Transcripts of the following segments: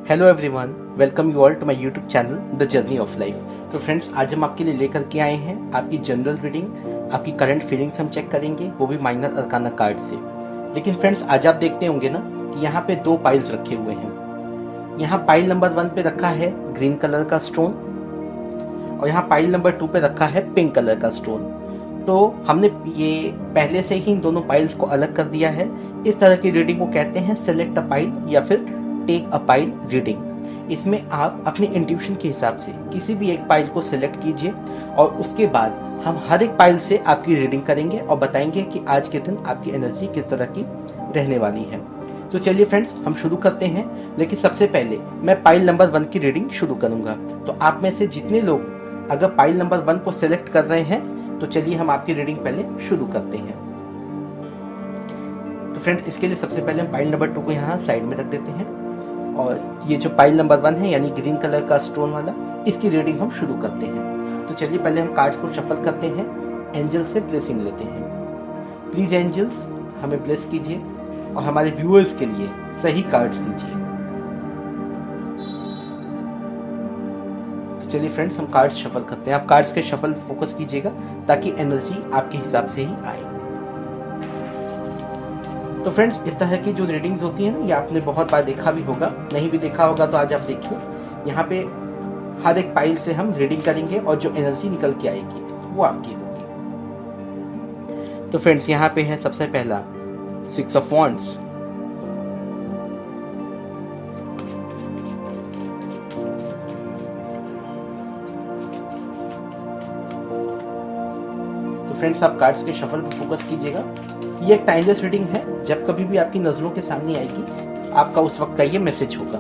Hello everyone, welcome you all to my YouTube channel the journey of life. तो friends, आज हम आपके लिए लेकर के आए हैं आपकी जनरल रीडिंग, आपकी करंट फीलिंग्स हम चेक करेंगे, वो भी माइनर अरकाना कार्ड से। लेकिन फ्रेंड्स, आज आप देखते होंगे ना कि यहाँ पे दो पाइल्स रखे हुए हैं। यहाँ पाइल नंबर 1 पे रखा है ग्रीन कलर का स्टोन और यहाँ पाइल नंबर 2 पे रखा है पिंक कलर का स्टोन। तो हमने ये पहले से ही इन दोनों पाइल्स को अलग कर दिया है। इस तरह की रीडिंग को कहते हैं सेलेक्ट अ पाइल या फिर टेक अ पाइल रीडिंग। इसमें आप अपने इंट्यूशन के हिसाब से किसी भी एक पाइल को सिलेक्ट कीजिए और उसके बाद हम हर एक पाइल से आपकी रीडिंग करेंगे और बताएंगे कि आज के दिन आपकी एनर्जी किस तरह की रहने वाली है। तो चलिए फ्रेंड्स, हम शुरू करते हैं। लेकिन सबसे पहले मैं पाइल नंबर 1 की रीडिंग शुरू करूंगा। तो आप में से जितने लोग अगर पाइल नंबर 1 को सिलेक्ट कर रहे हैं तो चलिए हम आपकी रीडिंग पहले शुरू करते हैं। तो फ्रेंड, इसके लिए सबसे पहले हम पाइल नंबर 2 को यहाँ साइड में रख देते हैं और ये जो पाइल नंबर 1 है यानी ग्रीन कलर का स्टोन वाला, इसकी रीडिंग हम शुरू करते हैं। तो चलिए पहले हम कार्ड्स को शफल करते हैं, एंजल से ब्लेसिंग लेते हैं। प्लीज एंजल्स, हमें ब्लेस कीजिए और हमारे व्यूअर्स के लिए सही कार्ड्स दीजिए। तो चलिए फ्रेंड्स, हम कार्ड्स शफल करते हैं। आप कार्ड्स के शफल फोकस कीजिएगा ताकि एनर्जी आपके हिसाब से ही आए। तो फ्रेंड्स, इस तरह की जो रीडिंग्स होती है ना, ये आपने बहुत बार देखा भी होगा, नहीं भी देखा होगा तो आज आप देखिए। यहाँ पे हर एक पाइल से हम रीडिंग करेंगे और जो एनर्जी निकल के आएगी वो आपकी होगी। तो फ्रेंड्स, यहाँ पे है सबसे पहला 6 ऑफ वॉन्ड्स, तो फ्रेंड्स आप कार्ड्स के शफल पे फोकस कीजिएगा। ये एक टाइमलेस रीडिंग है, जब कभी भी आपकी नजरों के सामने आएगी आपका उस वक्त का ये मैसेज होगा।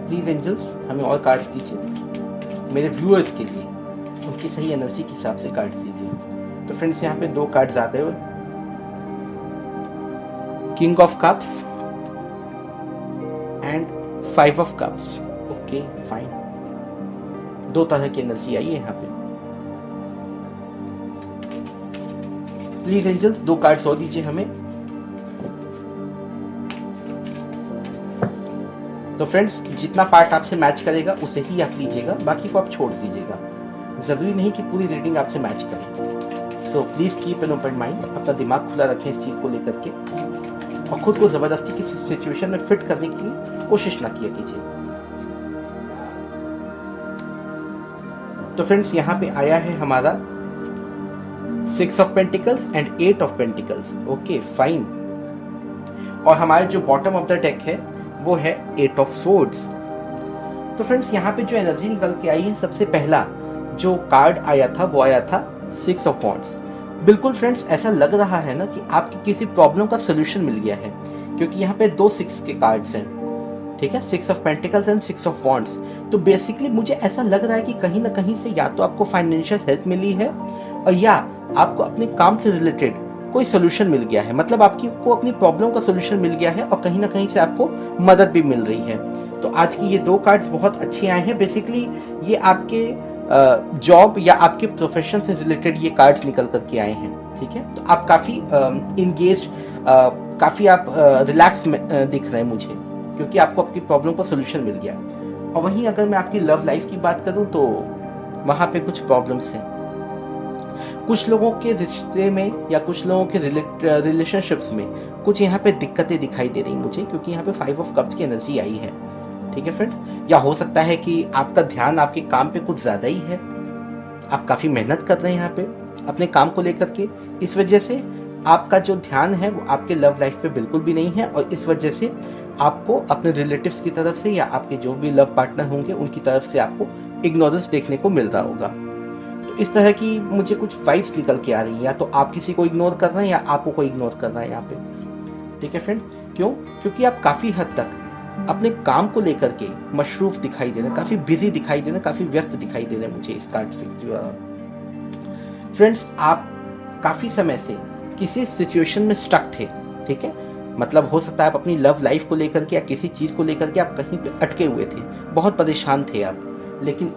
प्लीज एंजल्स, हमें और कार्ड्स दीजिए मेरे व्यूअर्स के लिए, उनकी सही एनर्जी के हिसाब से कार्ड्स दीजिए। तो फ्रेंड्स, यहाँ पे 2 कार्ड्स आ गए, king of cups and 5 of cups. Okay fine, 2 तरह की एनर्जी आई है यहाँ पे। प्लीज एंजल्स, 2 कार्ड्स और दीजिए हमें। तो फ्रेंड्स, जितना पार्ट आपसे मैच करेगा उसे ही आप लीजिएगा, बाकी को आप छोड़ दीजिएगा। जरूरी नहीं कि पूरी रीडिंग आपसे मैच करे। So please keep an open mind, अपना दिमाग खुला रखें इस चीज को लेकर के और खुद को जबरदस्ती किसी सिचुएशन में फिट करने की कोशिश ना किया कीजिए। तो फ्रेंड्स, यहाँ पे आया है हमारा 6 of pentacles and 8 of pentacles. Okay fine, और हमारे जो बॉटम ऑफ द डेक है वो है 8 ऑफ सोर्ड्स। तो फ्रेंड्स, यहाँ पे जो एनर्जी निकल के आई है, सबसे पहला जो कार्ड आया था वो आया था 6 ऑफ वॉन्ड्स। बिल्कुल फ्रेंड्स, ऐसा लग रहा है ना कि आपकी किसी प्रॉब्लम का सोल्यूशन मिल गया है, क्योंकि यहाँ पे 2 6 के कार्ड्स हैं। ठीक है, 6 of pentacles and 6 of wands. तो बेसिकली मुझे ऐसा लग रहा है कि कहीं ना कहीं से या तो आपको फाइनेंशियल हेल्प मिली है और या आपको अपने काम से रिलेटेड कोई सोल्यूशन मिल गया है। मतलब आपको अपनी प्रॉब्लम का सोल्यूशन मिल गया है और कहीं ना कहीं से आपको मदद भी मिल रही है। तो आज की ये 2 कार्ड्स बहुत अच्छे आए हैं। बेसिकली ये आपके जॉब या आपके प्रोफेशन से रिलेटेड ये कार्ड्स निकल करके आए हैं। ठीक है, तो आप काफी इंगेज, काफी आप रिलैक्स दिख रहे हैं मुझे, क्योंकि आपको आपकी प्रॉब्लम का सोल्यूशन मिल गया। और वहीं अगर मैं आपकी लव लाइफ की बात करूं तो वहां पे कुछ प्रॉब्लम्स हैं। कुछ लोगों के रिश्ते में या कुछ लोगों के रिलेशनशिप्स में कुछ यहाँ पे दिक्कतें दिखाई दे रही मुझे, क्योंकि यहाँ पे 5 ऑफ कप्स की एनर्जी आई है। ठीक है फ्रेंड्स, या हो सकता है कि आपका ध्यान आपके काम पे कुछ ज्यादा ही है, आप काफी मेहनत कर रहे हैं यहाँ पे अपने काम को लेकर के, इस वजह से आपका जो ध्यान है वो आपके लव लाइफ पे बिल्कुल भी नहीं है और इस वजह से आपको अपने रिलेटिव्स की तरफ से या आपके जो भी लव पार्टनर होंगे उनकी तरफ से आपको इग्नोरेंस देखने को मिल रहा होगा। तो इस तरह की मुझे कुछ वाइब्स निकल के आ रही है, या तो आप किसी को इग्नोर कर रहे हैं या आपको कोई इग्नोर कर रहा है यहाँ पे। ठीक है फ्रेंड्स, क्यों? क्योंकि आप काफी हद तक अपने काम को लेकर के मशरूफ दिखाई दे रहे हैं, काफी बिजी दिखाई दे रहे हैं, काफी व्यस्त दिखाई दे रहे हैं मुझे इस कार्ड से। फ्रेंड्स, आप काफी समय से किसी सिचुएशन में स्टक थे। ठीक है, मतलब हो सकता है आप अपनी लव लाइफ को लेकर के या किसी चीज को लेकर के आप कहीं पे अटके हुए थे, बहुत परेशान थे आप। लेकिन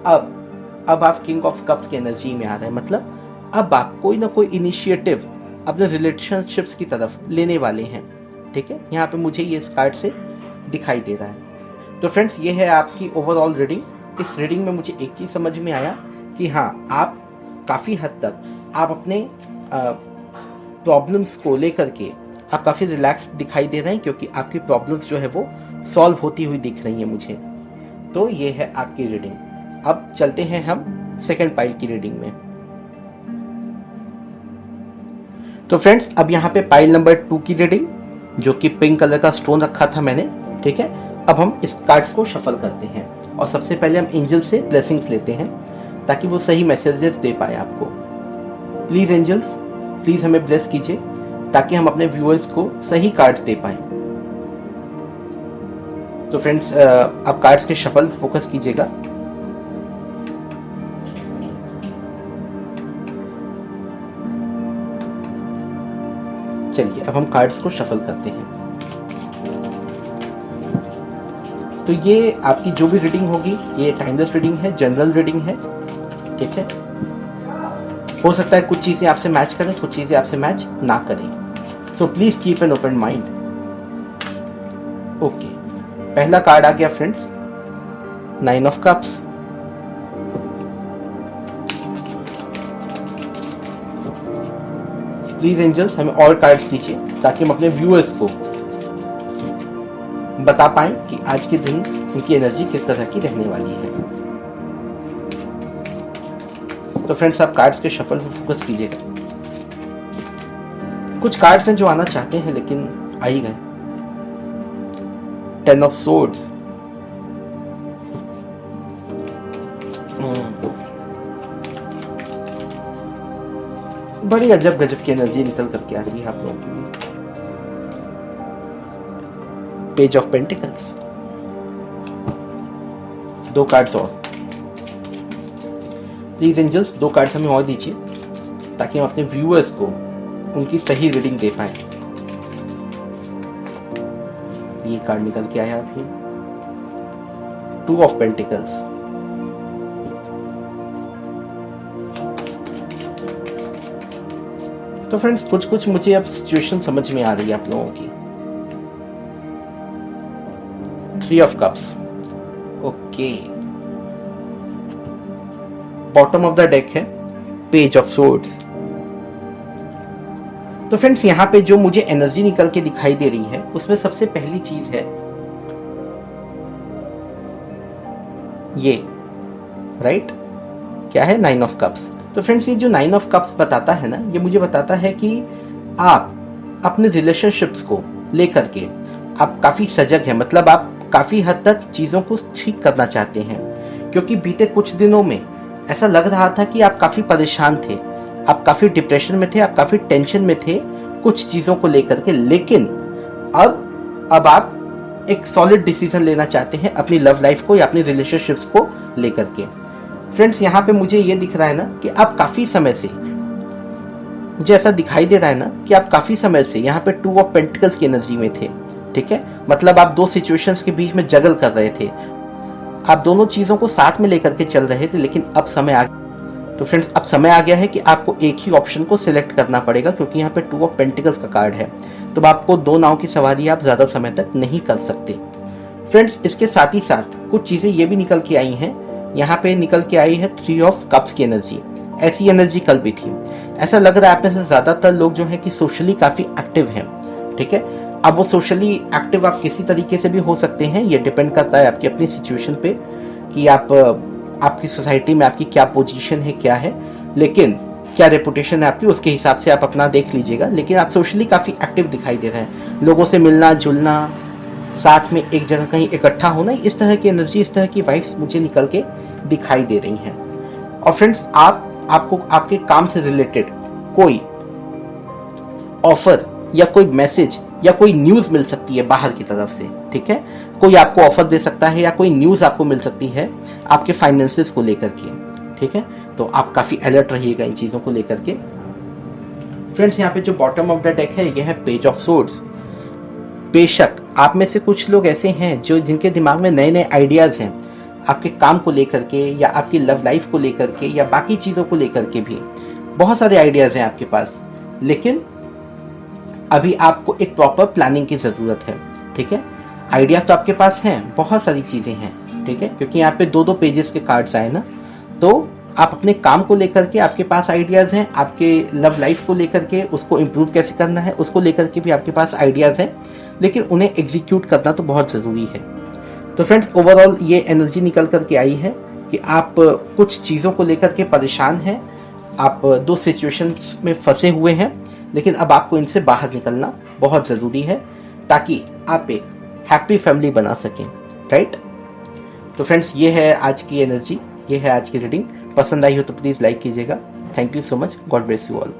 अब आप किंग ऑफ कप्स की एनर्जी में आ रहे हैं, मतलब अब आप कोई ना कोई इनिशिएटिव अपने रिलेशनशिप्स की तरफ लेने वाले हैं। ठीक है, यहाँ पे मुझे ये इस कार्ड से दिखाई दे रहा है। तो फ्रेंड्स, ये है आपकी ओवरऑल रीडिंग। इस रीडिंग में मुझे एक चीज़ समझ में आया कि हाँ, आप काफ़ी हद तक आप अपने प्रॉब्लम्स को लेकर के आप काफ़ी रिलैक्स दिखाई दे रहे हैं, क्योंकि आपकी प्रॉब्लम्स जो है वो सॉल्व होती हुई दिख रही है मुझे। तो ये है आपकी रीडिंग। अब चलते हैं हम सेकंड पाइल की रीडिंग में। तो फ्रेंड्स, अब यहाँ पे पाइल नंबर 2 की रीडिंग, जो कि पिंक कलर का स्टोन रखा था मैंने, ठीक है। अब हम इस कार्ड्स को शफल करते हैं और सबसे पहले हम एंजल से ब्लेसिंग्स लेते हैं ताकि वो सही मैसेजेस दे पाए आपको। प्लीज एंजल्स, प्लीज हमें ब्लेस कीजिए ताकि हम अपने व्यूअर्स को सही कार्ड्स दे पाए। तो फ्रेंड्स, आप कार्ड्स के शफल फोकस कीजिएगा। चलिए, अब हम कार्ड्स को शफल करते हैं। तो ये आपकी जो भी रीडिंग होगी, ये टाइमलेस रीडिंग है, जनरल रीडिंग है, ठीक है। हो सकता है कुछ चीजें आपसे मैच करें, कुछ चीजें आपसे मैच ना करें, तो please keep an open mind. Okay, पहला कार्ड आ गया friends, 9 of cups. Please angels, हमें और कार्ड्स दीजिए ताकि हम अपने व्यूअर्स को बता पाएं कि आज के दिन उनकी एनर्जी किस तरह की रहने वाली है। तो फ्रेंड्स, आप कार्ड्स के शफल पर फोकस कीजिएगा। कुछ कार्ड्स हैं जो आना चाहते हैं लेकिन आ ही गए। 10 ऑफ सोर्ड्स, बड़ी अजब गजब की एनर्जी निकल करके आ रही है आप लोगों की। पेज ऑफ पेंटिकल्स, 2 कार्ड्स और। प्लीज एंजल्स, 2 कार्ड्स हमें और दीजिए ताकि हम अपने व्यूअर्स को उनकी सही रीडिंग दे पाए। ये कार्ड निकल के आया अभी, 2 ऑफ पेंटिकल्स। तो फ्रेंड्स, कुछ मुझे अब सिचुएशन समझ में आ रही है आप लोगों की। 3 of cups, okay. Bottom of the deck है पेज ऑफ सोर्ड्स। तो फ्रेंड्स, यहां पे जो मुझे एनर्जी निकल के दिखाई दे रही है उसमें सबसे पहली चीज है ये, राइट, क्या है, 9 ऑफ कप्स। तो फ्रेंड्स, ये जो 9 ऑफ कप्स बताता है ना, ये मुझे बताता है कि आप अपने रिलेशनशिप्स को लेकर के आप काफी सजग हैं, मतलब आप काफी हद तक चीजों को ठीक करना चाहते हैं, क्योंकि बीते कुछ दिनों में ऐसा लग रहा था कि आप काफी परेशान थे, आप काफी डिप्रेशन में थे, आप काफी टेंशन में थे कुछ चीजों को लेकर के। लेकिन अब आप एक सॉलिड डिसीजन लेना चाहते हैं अपनी लव लाइफ को या अपनी रिलेशनशिप्स को लेकर के। फ्रेंड्स, यहाँ पे मुझे ये दिख रहा है ना कि आप काफी समय से, मुझे ऐसा दिखाई दे रहा है ना कि आप काफी समय से यहाँ पे 2 ऑफ पेंटिकल्स की एनर्जी में थे, ठीक है। मतलब आप 2 सिचुएशंस के बीच में जगल कर रहे थे, आप दोनों चीजों को साथ में लेकर के चल रहे थे, लेकिन अब समय आ गया। तो फ्रेंड्स, अब समय आ गया है कि आपको एक ही ऑप्शन को सिलेक्ट करना पड़ेगा, क्योंकि यहाँ पे 2 ऑफ पेंटिकल्स का कार्ड है। तो आपको 2 नाव की सवारी आप ज्यादा समय तक नहीं कर सकते। फ्रेंड्स, इसके साथ ही साथ कुछ चीजें ये भी निकल के आई हैं। यहाँ पे निकल के आई है 3 ऑफ कप्स की एनर्जी। ऐसी एनर्जी कल भी थी। ऐसा लग रहा है आप में से ज्यादातर लोग जो है कि सोशली काफी एक्टिव हैं, ठीक है। अब वो सोशली एक्टिव आप किसी तरीके से भी हो सकते हैं, ये डिपेंड करता है आपकी अपनी सिचुएशन पे कि आप आपकी सोसाइटी में आपकी क्या पोजीशन है, क्या है, लेकिन क्या रेपुटेशन है आपकी, उसके हिसाब से आप अपना देख लीजिएगा। लेकिन आप सोशली काफी एक्टिव दिखाई दे रहे हैं, लोगों से मिलना जुलना, साथ में एक जगह कहीं इकट्ठा होना, इस तरह की एनर्जी, इस तरह की वाइब्स मुझे निकल के दिखाई दे रही हैं। और फ्रेंड्स, आपको आपके काम से रिलेटेड कोई ऑफर या कोई मैसेज या कोई न्यूज मिल सकती है बाहर की तरफ से, ठीक है। कोई आपको ऑफर दे सकता है या कोई न्यूज आपको मिल सकती है आपके फाइनेंसेस को लेकर के, ठीक है। तो आप काफी अलर्ट रहिएगा इन चीजों को लेकर के। फ्रेंड्स, यहाँ पे जो बॉटम ऑफ द डेक है ये है पेज ऑफ सोर्ड्स। बेशक आप में से कुछ लोग ऐसे हैं जो जिनके दिमाग में नए नए आइडियाज हैं आपके काम को लेकर के या आपकी लव लाइफ को लेकर के या बाकी चीजों को लेकर के भी बहुत सारे आइडियाज हैं आपके पास, लेकिन अभी आपको एक प्रॉपर प्लानिंग की ज़रूरत है, ठीक है। आइडियाज़ तो आपके पास हैं, बहुत सारी चीज़ें हैं, ठीक है, क्योंकि यहाँ पे 2-2 पेजेस के कार्ड्स आए ना। तो आप अपने काम को लेकर के आपके पास आइडियाज़ हैं, आपके लव लाइफ को लेकर के उसको इम्प्रूव कैसे करना है उसको लेकर के भी आपके पास आइडियाज़ हैं, लेकिन उन्हें एग्जीक्यूट करना तो बहुत ज़रूरी है। तो फ्रेंड्स, ओवरऑल ये एनर्जी निकल करके आई है कि आप कुछ चीज़ों को लेकर के परेशान हैं, आप 2 सिचुएशंस में फंसे हुए हैं, लेकिन अब आपको इनसे बाहर निकलना बहुत ज़रूरी है ताकि आप एक हैप्पी फैमिली बना सकें, राइट। तो फ्रेंड्स, ये है आज की एनर्जी, ये है आज की रीडिंग। पसंद आई हो तो प्लीज़ लाइक कीजिएगा। Thank you so much. God bless you all.